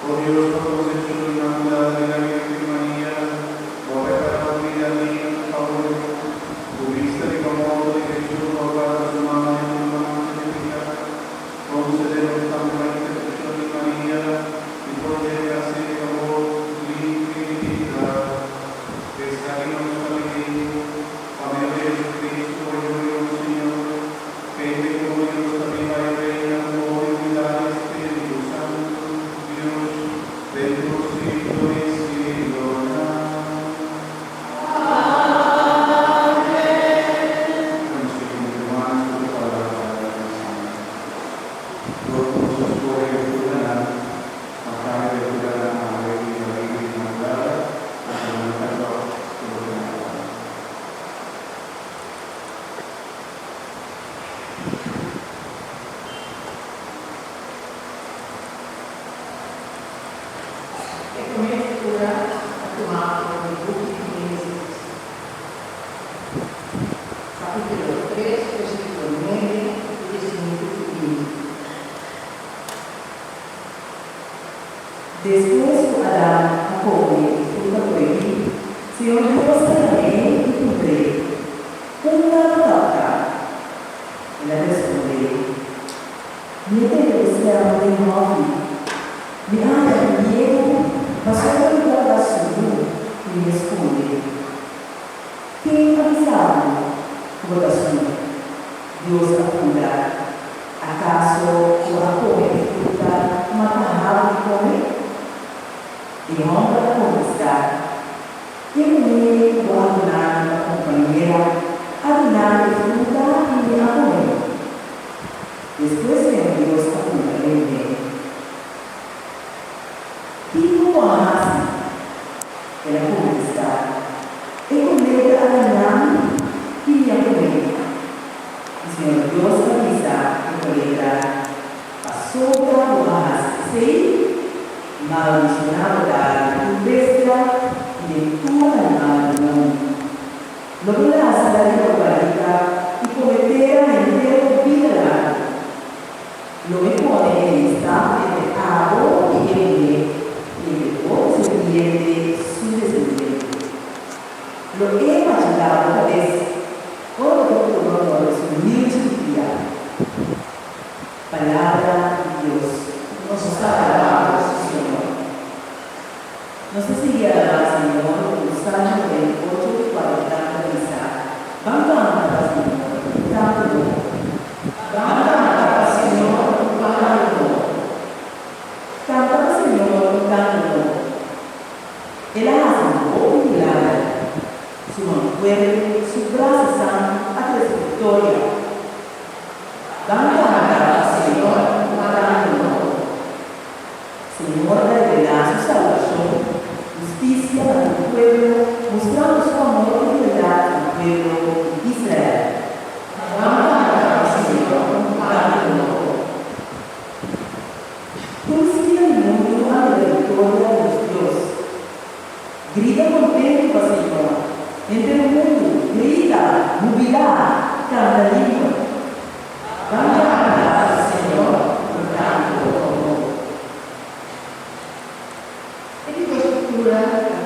Oh Dios, por los hechos de Inmaculada de la Virgen María, por reparar vida mía, por favor, tuviste de como de Jesús, por para su mamá y su mamá María, concedernos también la intercesión de María, y por ella se acabó infinita, que salimos también, a Dios Jesucristo, por Dios Señor, que de como Dios también va a reina, por unidad Espíritu Santo, Dios, de los siglos y siglos. Después Adán, Jacob y fruta prohibida, se honró solamente y cumple. Una toca. La responde. Niente che siamo dei nuovi. Mi hanno indietro, ma solo guarda su mi risponde. Che avvisavo? Guarda su. Dio saputa. Acaso Jacob e frutta matavano come? E honra come sta. E me guardando la compagnia, adunando frutta e amore. Después de Dios completamente. Tipo más de la comunidad. E completa adunando y amore. El Señor Dios avisa que coleta pasó por las 6. Maldicionado la bestia y de todo animal del mundo. Lo que la hace la globaliza y cometer entero vida. Lo que pone en estado de pecado y de todo se entiende su descendiente. Lo he imaginado es todo lo de su humilde palabra de Dios. Nos está alabando, Señor. No sé si guiará, Señor, con Salmo 28, 40, vamos a cantar, Señor, tanto. Vamos a cantar, Señor, tanto. Canta, Señor, tanto. Él hace un poco de milagro. Su mano fuerte, su brazo santo, hace su victoria. Vamos a cantar, Señor, tanto. Señor, revela su salvación, justicia para tu pueblo